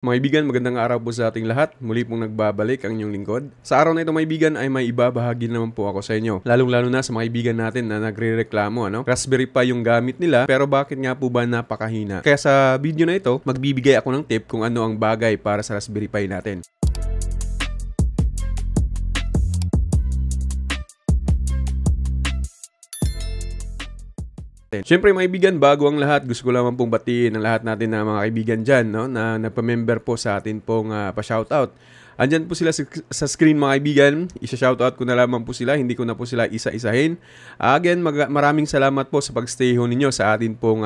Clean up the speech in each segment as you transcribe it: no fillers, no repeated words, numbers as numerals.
Mga kaibigan, magandang araw po sa ating lahat. Muli pong nagbabalik ang inyong lingkod. Sa araw na ito mga kaibigan ay may ibabahagi naman po ako sa inyo. Lalong-lalo na sa mga kaibigan natin na nagre-reklamo. Raspberry Pi yung gamit nila pero bakit nga po ba napakahina? Kaya sa video na ito, magbibigay ako ng tip kung ano ang bagay para sa Raspberry Pi natin. Siyempre mga kaibigan, bago ang lahat, gusto ko lamang pong batiin ang lahat natin na mga kaibigan dyan na nagpa-member po sa atin pong pa-shoutout. Andyan po sila sa screen mga kaibigan, isa-shoutout ko na lamang po sila, hindi ko na po sila isa-isahin. Again, maraming salamat po sa pag-stay ho ninyo sa atin pong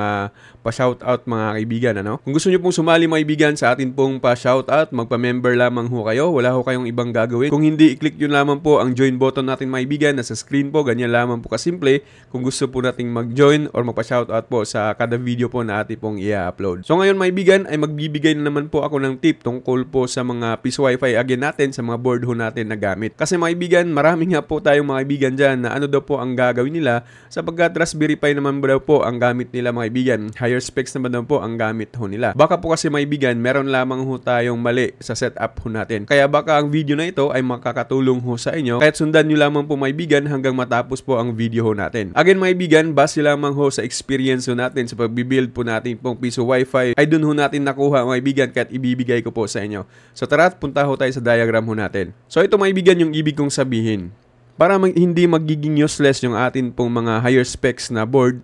pa-shoutout mga kaibigan. Kung gusto nyo pong sumali mga kaibigan sa atin pong pa-shoutout, magpa-member lamang ho kayo, wala ho kayong ibang gagawin. Kung hindi, i-click yun lamang po ang join button natin mga kaibigan, nasa screen po, ganyan lamang po kasimple. Kung gusto po nating mag-join or magpa-shoutout po sa kada video po na atin pong i-upload. So ngayon mga kaibigan ay magbibigay na naman po ako ng tip tungkol po sa mga piso wifi again natin sa mga board ho natin na gamit. Kasi mga kaibigan, marami nga po tayong mga kaibigan dyan na ano daw po ang gagawin nila sapagkat Raspberry Pi naman daw po ang gamit nila mga kaibigan. Higher specs naman daw po ang gamit ho nila. Baka po kasi mga kaibigan, meron lamang ho tayong mali sa setup ho natin. Kaya baka ang video na ito ay makakatulong ho sa inyo. Kahit sundan nyo lamang po mga kaibigan hanggang matapos po ang video ho natin. Again mga kaibigan, base lamang ho sa experience ho natin sa pagbibuild po natin pong piso wifi ay dun ho natin nakuha mga kaibigan kahit ibibigay ko po sa inyo. So tara, punta ho tayo sa diagram ho natin. So ito mga kaibigan yung ibig kong sabihin. Para hindi magiging useless yung atin pong mga higher specs na board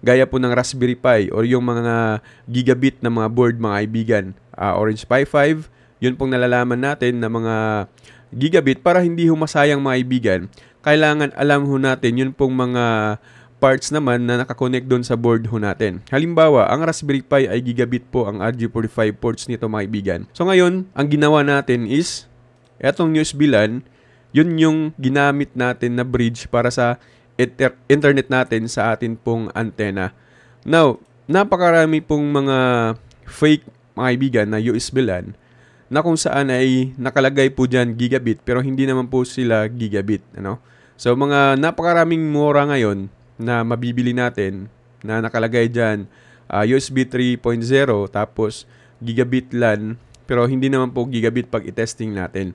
gaya po ng Raspberry Pi or yung mga gigabit na mga board mga kaibigan. Orange Pi 5, yun pong nalalaman natin na mga gigabit para hindi ho masayang mga kaibigan. Kailangan alam ho natin yun pong mga parts naman na nakakonect doon sa board ho natin. Halimbawa, ang Raspberry Pi ay gigabit po ang RJ45 ports nito mga kaibigan. So ngayon, ang ginawa natin is etong USB LAN, yun yung ginamit natin na bridge para sa internet natin sa atin pong antena. Now, napakarami pong mga fake mga kaibigan na USB LAN na kung saan ay nakalagay po dyan gigabit pero hindi naman po sila gigabit. So mga napakaraming mura ngayon na mabibili natin na nakalagay dyan USB 3.0 tapos gigabit LAN pero hindi naman po gigabit pag i-testing natin.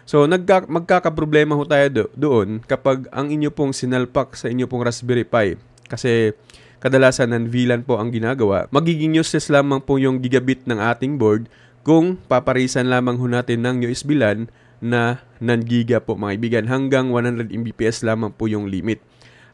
So magkakaproblema ho tayo doon kapag ang inyo pong sinalpak sa inyo pong Raspberry Pi kasi kadalasan ng VLAN po ang ginagawa. Magiging useless lamang po yung gigabit ng ating board kung paparisan lamang ho natin ng USB LAN na non-giga po mga kaibigan. Hanggang 100 Mbps lamang po yung limit.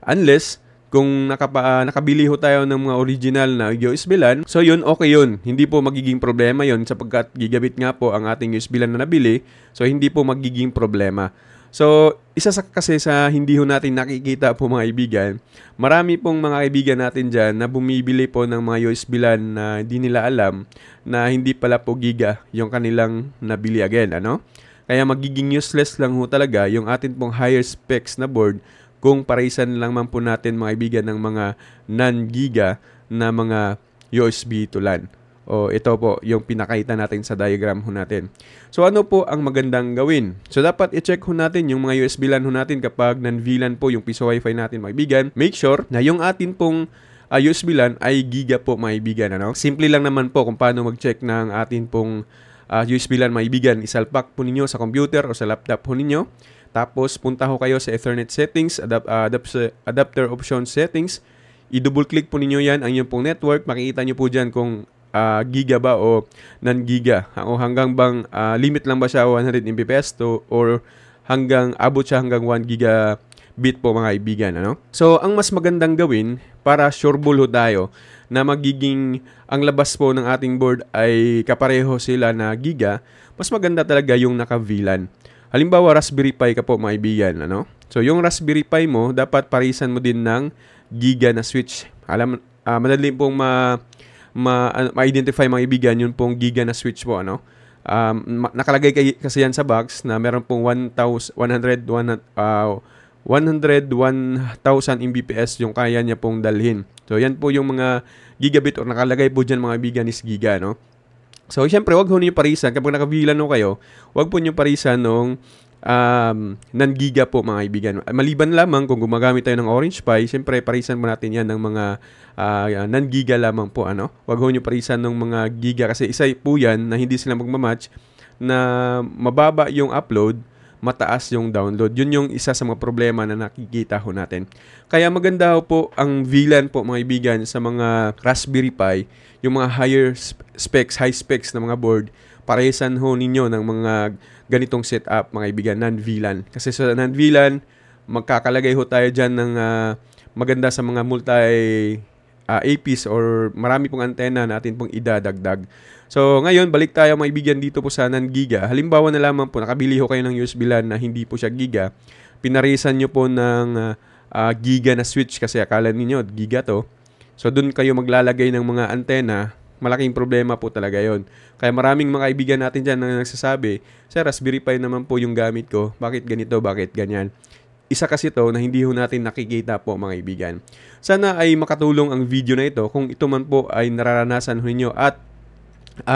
Unless kung nakabili ho tayo ng mga original na USB LAN, so yun, okay yun. Hindi po magiging problema yun sapagkat gigabit nga po ang ating USB LAN na nabili, so hindi po magiging problema. So, isa kasi sa hindi ho natin nakikita po mga kaibigan, marami pong mga kaibigan natin dyan na bumibili po ng mga USB LAN na hindi nila alam na hindi pala po giga yung kanilang nabili again. Kaya magiging useless lang ho talaga yung atin pong higher specs na board kung paraisan lang man po natin mga kaibigan ng mga non-giga na mga USB to LAN. O ito po yung pinakita natin sa diagram ho natin. So ano po ang magandang gawin? So dapat i-check ho natin yung mga USB LAN ho natin kapag non-VLAN po yung piso wifi natin mga kaibigan. Make sure na yung atin pong USB LAN ay giga po mga kaibigan. Simple lang naman po kung paano mag-check ng atin pong USB LAN mga kaibigan. Isalpak po ninyo sa computer o sa laptop ho ninyo. Tapos, punta ho kayo sa Ethernet settings, adapter option settings. I-double click po ninyo yan ang inyong pong network. Makikita nyo po dyan kung giga ba o non-giga. O hanggang bang limit lang ba siya 100 Mbps or abot siya hanggang 1 gigabit po mga kaibigan. So, ang mas magandang gawin para sureball ho tayo na magiging ang labas po ng ating board ay kapareho sila na giga, mas maganda talaga yung naka-VLAN. Halimbawa, Raspberry Pi ka po mga kaibigan. So, yung Raspberry Pi mo, dapat parisan mo din ng giga na switch. Madali pong ma-identify mga kaibigan yung pong giga na switch po. Nakalagay kasi yan sa box na meron pong 101,000 Mbps yung kaya niya pong dalhin. So, yan po yung mga gigabit or nakalagay po dyan mga kaibigan is giga. So, syempre, wag ho niyo parisan. Kapag naka-VLAN ho kayo, wag po niyo parisan ng non-giga po mga kaibigan. Maliban lamang kung gumagamit tayo ng Orange Pi, siyempre parisan mo natin yan ng mga non-giga lamang po. Wag ho nyo parisan ng mga giga kasi isa po yan na hindi sila magmamatch, na mababa yung upload, mataas yung download. Yun yung isa sa mga problema na nakikita ho natin. Kaya maganda ho po ang VLAN po mga kaibigan sa mga Raspberry Pi, yung mga high specs na mga board. Paresan ho ninyo ng mga ganitong setup mga kaibigan, non-VLAN. Kasi sa non-VLAN, magkakalagay ho tayo dyan ng maganda sa mga APs or marami pong antena natin pong idadagdag. So ngayon, balik tayo mga kaibigan dito po sa non-giga. Halimbawa na lamang po, nakabili ho kayo ng USB LAN na hindi po siya giga. Pinarisan nyo po ng giga na switch kasi akala ninyo giga to. So dun kayo maglalagay ng mga antena. Malaking problema po talaga yon. Kaya maraming mga kaibigan natin dyan na nagsasabi, Sir, Raspberry Pi naman po yung gamit ko. Bakit ganito? Bakit ganyan? Isa kasi to na hindi ho natin nakikita po mga kaibigan. Sana ay makatulong ang video na ito kung ito man po ay nararanasan ho ninyo at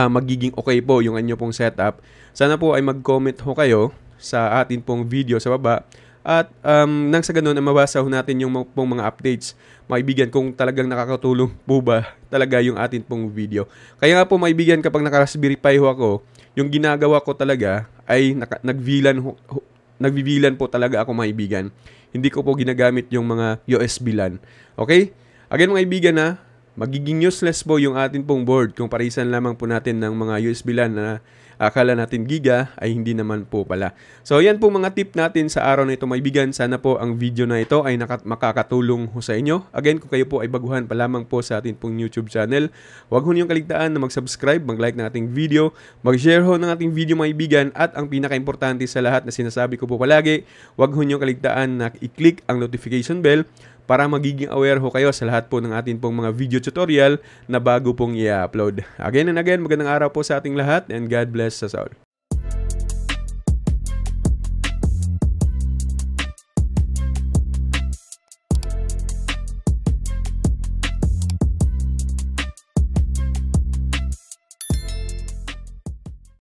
magiging okay po yung anyo pong setup. Sana po ay mag-comment ho kayo sa atin pong video sa baba. At nang sa ganun, mabasa ho natin yung pong mga updates. Maibigan, kung talagang nakakatulong po ba talaga yung atin pong video. Kaya nga po maibigan, kapag naka-Raspberry Pi ho ako, yung ginagawa ko talaga ay nagvi-VLAN po talaga ako maibigan. Hindi ko po ginagamit yung mga USB LAN. Okay? Again mga kaibigan magiging useless po yung atin pong board kung parisan lamang po natin ng mga USB LAN na akala natin giga ay hindi naman po pala. So yan po mga tip natin sa araw na ito maibigan. Sana po ang video na ito ay makakatulong ho sa inyo. Again, kung kayo po ay baguhan pa lamang po sa atin pong YouTube channel, huwag ho niyong kaligtaan na mag-subscribe, mag-like ng ating video, mag-share ho ng ating video maibigan, at ang pinaka-importante sa lahat na sinasabi ko po palagi, huwag ho niyong kaligtaan na i-click ang notification bell para magiging aware ho kayo sa lahat po ng atin pong mga video tutorial na bago pong i-upload. Again and again, magandang araw po sa ating lahat and God bless us all.